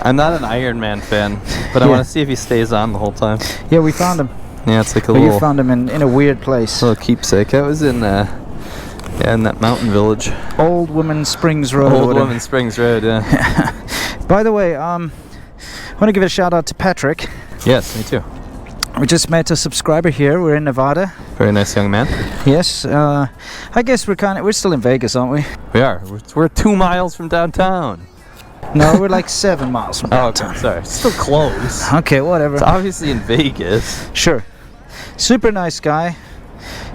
I'm not an Iron Man fan, but I want to see if he stays on the whole time. Yeah, we found him. Yeah, it's like a But little... you found him in a weird place. little keepsake. I was in that mountain village. Old Woman Springs Road. Old Woman Springs Road, yeah. By the way, I want to give a shout out to Patrick. Yes, me too. We just met a subscriber here. We're in Nevada. Very nice young man. Yes. I guess we're still in Vegas, aren't we? We are. We're 2 miles from downtown. No, we're like 7 miles from downtown. Okay, sorry. Still close. Okay, whatever. It's obviously in Vegas. Sure. Super nice guy.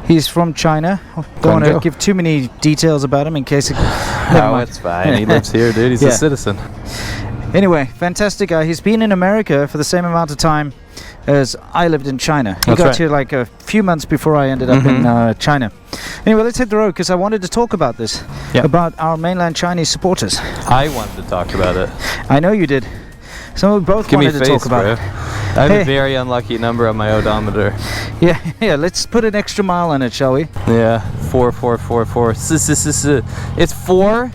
He's from China. Don't want to give too many details about him in case it... Oh, it's fine. He lives here, dude. He's a citizen. Anyway, fantastic guy. He's been in America for the same amount of time as I lived in China. He got here like a few months before I ended up in China. Anyway, let's hit the road because I wanted to talk about this. Yep. About our mainland Chinese supporters. I wanted to talk about it. I know you did. So we both wanted to talk about it. I have a very unlucky number on my odometer. Yeah, let's put an extra mile on it, shall we? Yeah, 4444. It's 4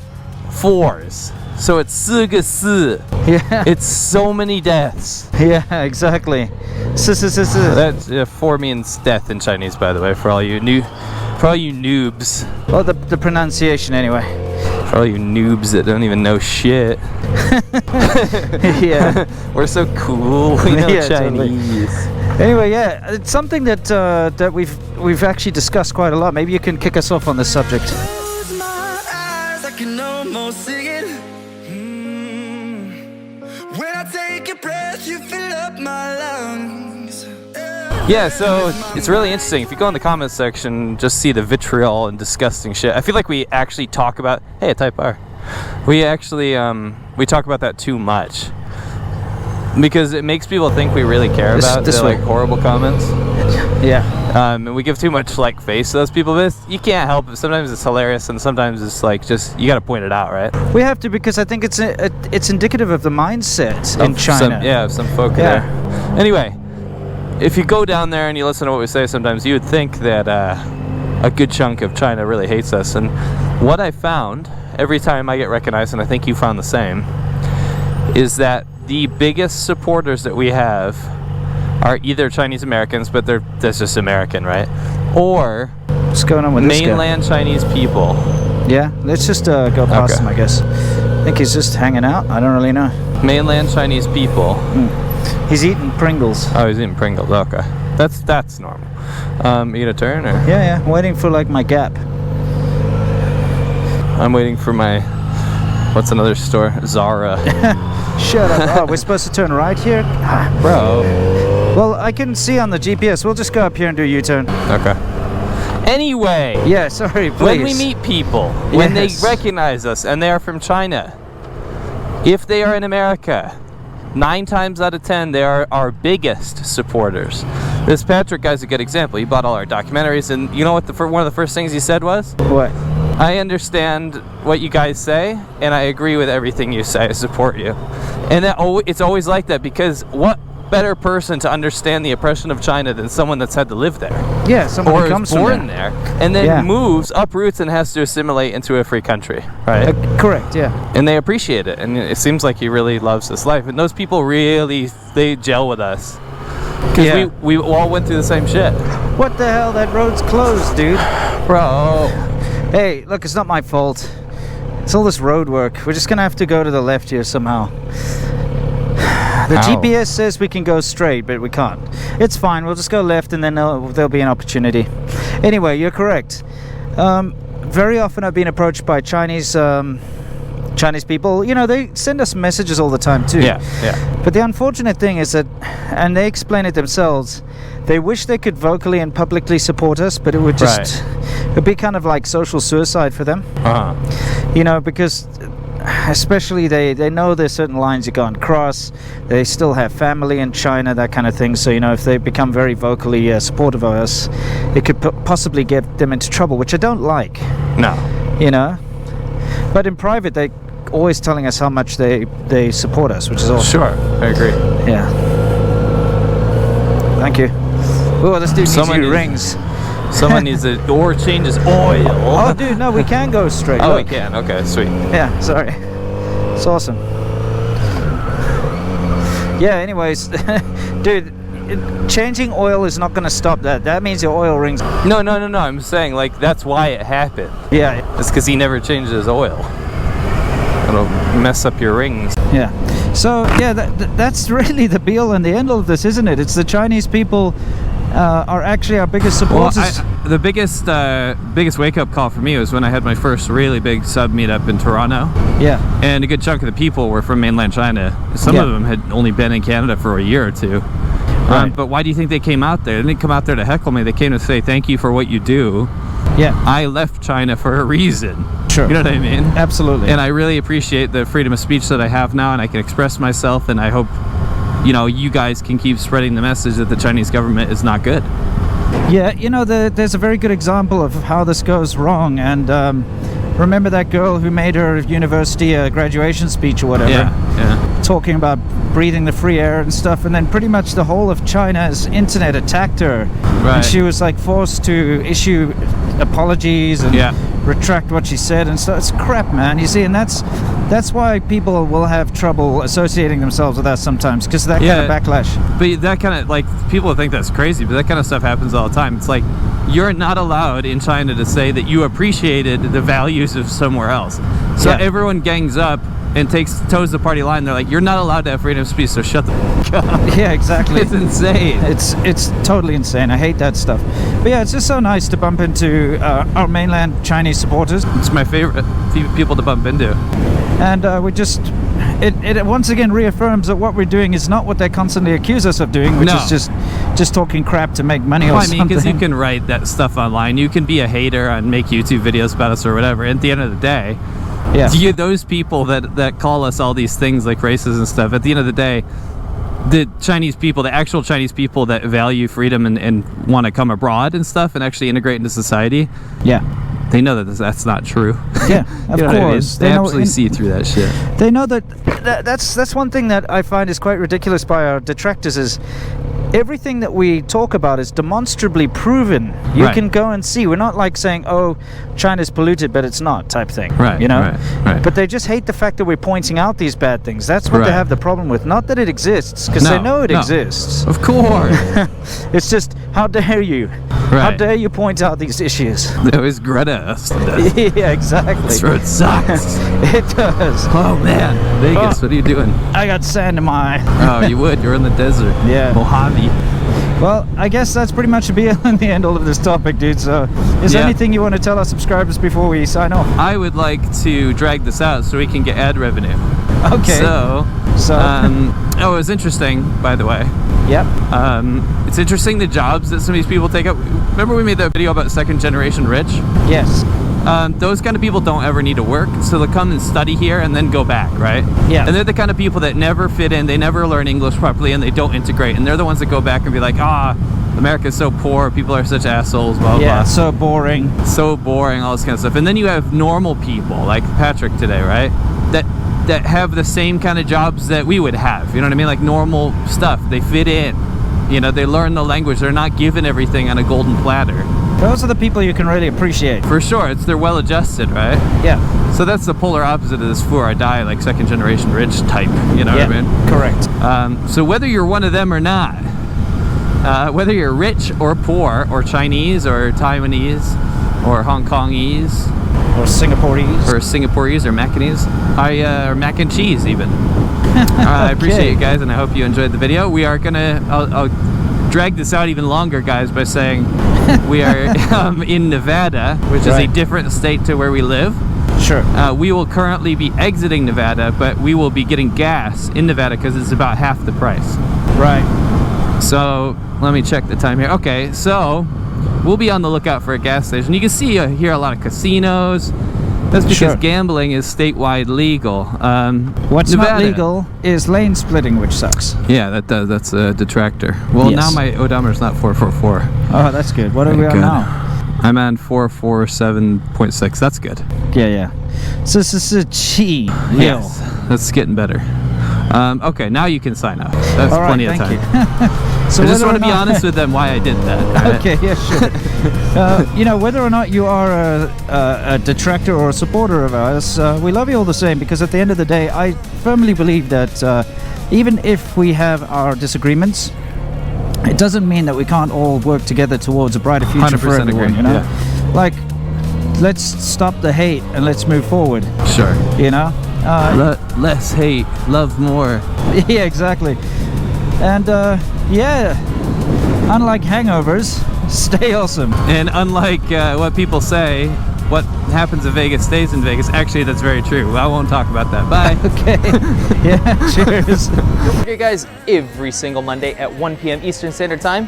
4s. So it's 4个4. Yeah. It's so many deaths. Yeah, exactly. That 4 means death in Chinese, by the way, for all you noobs. Well, the pronunciation anyway. For all you noobs that don't even know shit. Yeah. We're so cool. We know Chinese. Totally. Anyway, yeah, it's something that we've actually discussed quite a lot. Maybe you can kick us off on this subject. Close my eyes, I can almost see it. When I take a breath, you fill up my lungs. Yeah, so it's really interesting. If you go in the comments section, just see the vitriol and disgusting shit. I feel like we actually talk about... Hey, a Type R. We actually, we talk about that too much. Because it makes people think we really care about the, like, horrible comments. Yeah. And we give too much, like, face to those people. But you can't help it. Sometimes it's hilarious, and sometimes it's, like, just... You gotta point it out, right? We have to, because I think it's indicative of the mindset in China. Of some folk there. Anyway... If you go down there and you listen to what we say sometimes, you would think that a good chunk of China really hates us. And what I found, every time I get recognized, and I think you found the same, is that the biggest supporters that we have are either Chinese Americans, but that's just American, right? Or what's going on with mainland Chinese people. Yeah, let's just go past him, I guess. I think he's just hanging out. I don't really know. Mainland Chinese people. He's eating Pringles. Oh, he's eating Pringles. Okay, that's normal. You gonna turn or? Yeah. I'm waiting for like my Gap. I'm waiting for my. What's another store? Zara. Shut up! Oh, we're supposed to turn right here, bro. Well, I can see on the GPS. We'll just go up here and do a U-turn. Okay. Anyway. Yeah. Sorry. Please. When we meet people, when they recognize us and they are from China, if they are in America. 9 times out of 10, they are our biggest supporters. This Patrick guy's a good example. He bought all our documentaries, and you know what? One of the first things he said was, "What? I understand what you guys say, and I agree with everything you say. I support you." And it's always like that, because what better person to understand the oppression of China than someone that's had to live there? Yeah, someone who comes born there, and then moves, uproots, and has to assimilate into a free country, right? Correct, yeah. And they appreciate it, and it seems like he really loves this life. And those people really, they gel with us. Because we all went through the same shit. What the hell? That road's closed, dude. Bro. Hey, look, it's not my fault. It's all this road work. We're just going to have to go to the left here somehow. The GPS says we can go straight, but we can't. It's fine. We'll just go left, and then there'll be an opportunity. Anyway, you're correct. Very often I've been approached by Chinese people. You know, they send us messages all the time too. Yeah. But the unfortunate thing is that, and they explain it themselves, they wish they could vocally and publicly support us, but it would just it'd be kind of like social suicide for them. You know, because especially they know there's certain lines you can't cross. They still have family in China, that kind of thing. So, you know, if they become very vocally supportive of us, it could possibly get them into trouble, which I don't like. No. You know? But in private, they always telling us how much they support us, which is awesome. Sure, I agree. Yeah. Thank you. Oh, this dude needs new rings. Someone needs a door changes oil. Oh, dude, no, we can go straight. Oh, we can. Okay, sweet. Yeah, sorry. It's awesome. Yeah, anyways, dude, changing oil is not going to stop that. That means your oil rings. No. I'm saying, like, that's why it happened. Yeah. It's because he never changed his oil. It'll mess up your rings. Yeah. So, yeah, that's really the be-all and the end of this, isn't it? It's the Chinese people are actually our biggest supporters. Well, the biggest wake-up call for me was when I had my first really big sub meetup in Toronto. Yeah. And a good chunk of the people were from mainland China. Some of them had only been in Canada for a year or two. Right. But why do you think they came out there? They didn't come out there to heckle me. They came to say thank you for what you do. Yeah. I left China for a reason. Sure. You know what I mean? Absolutely. And I really appreciate the freedom of speech that I have now, and I can express myself, and I hope, you guys can keep spreading the message that the Chinese government is not good. Yeah, there's a very good example of how this goes wrong. And remember that girl who made her university graduation speech or whatever? Yeah. Talking about breathing the free air and stuff, and then pretty much the whole of China's internet attacked her. Right. And she was like forced to issue apologies and retract what she said and stuff. It's crap, man. You see, and that's why people will have trouble associating themselves with us sometimes, because of that kind of backlash. But that kind of, like, people think that's crazy, but that kind of stuff happens all the time. It's like, you're not allowed in China to say that you appreciated the values of somewhere else. So everyone gangs up and toes the party line. They're like, you're not allowed to have freedom of speech, so shut the fuck up. Yeah, exactly. It's insane. It's totally insane. I hate that stuff. But yeah, it's just so nice to bump into our mainland Chinese supporters. It's my favorite people to bump into. And it once again reaffirms that what we're doing is not what they constantly accuse us of doing, which is just talking crap to make money or something. Because you can write that stuff online. You can be a hater and make YouTube videos about us or whatever. At the end of the day, those people that call us all these things like races and stuff, at the end of the day, the Chinese people, the actual Chinese people that value freedom and want to come abroad and stuff and actually integrate into society, they know that that's not true. Yeah, of course. They absolutely see through that shit. They know that's one thing that I find is quite ridiculous by our detractors is everything that we talk about is demonstrably proven. You can go and see. We're not like saying, oh, China's polluted, but it's not type thing. Right. But they just hate the fact that we're pointing out these bad things. That's what they have the problem with. Not that it exists, because they know it exists. Of course. It's just, how dare you? How dare you point out these issues? That was Greta us to death. Yeah, exactly. This road sucks. It does. Oh man, Vegas, what are you doing? I got sand in my eye. Oh, you would. You're in the desert. Yeah. Mojave. Well, I guess that's pretty much a be and the end all of this topic, dude. So, is there anything you want to tell our subscribers before we sign off? I would like to drag this out so we can get ad revenue. Okay. So it was interesting, by the way. Yep. It's interesting the jobs that some of these people take up. Remember we made that video about second generation rich? Yes. Those kind of people don't ever need to work, so they'll come and study here and then go back, right? Yeah. And they're the kind of people that never fit in, they never learn English properly, and they don't integrate. And they're the ones that go back and be like, America's so poor, people are such assholes, blah, blah. Yeah, so boring. So boring, all this kind of stuff. And then you have normal people, like Patrick today, right? That have the same kind of jobs that we would have. You know what I mean? Like normal stuff. They fit in. They learn the language. They're not given everything on a golden platter. Those are the people you can really appreciate. For sure. They're well adjusted, right? Yeah. So that's the polar opposite of this fool or die, like second generation rich type. You know what I mean? Correct. So whether you're one of them or not, whether you're rich or poor or Chinese or Taiwanese or Hong Kongese or Singaporese or Macanese, or mac and cheese even. I appreciate you guys, and I hope you enjoyed the video. We are gonna I'll drag this out even longer, guys, by saying we are in Nevada, which is a different state to where we live. Sure. We will currently be exiting Nevada, but we will be getting gas in Nevada because it's about half the price. Right. So let me check the time here. Okay, so we'll be on the lookout for a gas station. You can see here a lot of casinos. That's because gambling is statewide legal. What's Nevada. Not legal is lane splitting, which sucks. Yeah, that's a detractor. Well, now my odometer's not 444. Oh, that's good. What are we on now? I'm on 447.6. That's good. Yeah. So this is a chi. Yes, that's getting better. Okay, now you can sign up. That's plenty of time. So I just want to be honest with them why I did that. Right? Okay, yeah, sure. Whether or not you are a detractor or a supporter of ours, we love you all the same, because at the end of the day, I firmly believe that even if we have our disagreements, it doesn't mean that we can't all work together towards a brighter future for 100% everyone. agree, You know, yeah. like let's stop the hate and let's move forward. Sure. You know, Less hate, love more. yeah, exactly. And yeah, unlike hangovers, stay awesome. And unlike what people say, what happens in Vegas stays in Vegas. Actually, that's very true. I won't talk about that. Bye. Okay. Yeah, cheers. Okay guys, every single Monday at 1 p.m. Eastern Standard Time,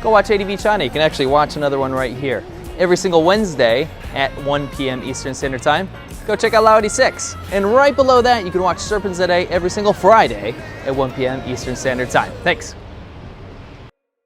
go watch ADV China. You can actually watch another one right here. Every single Wednesday at 1 p.m. Eastern Standard Time, go check out Lao 86. And right below that, you can watch Serpents Today every single Friday at 1 p.m. Eastern Standard Time. Thanks.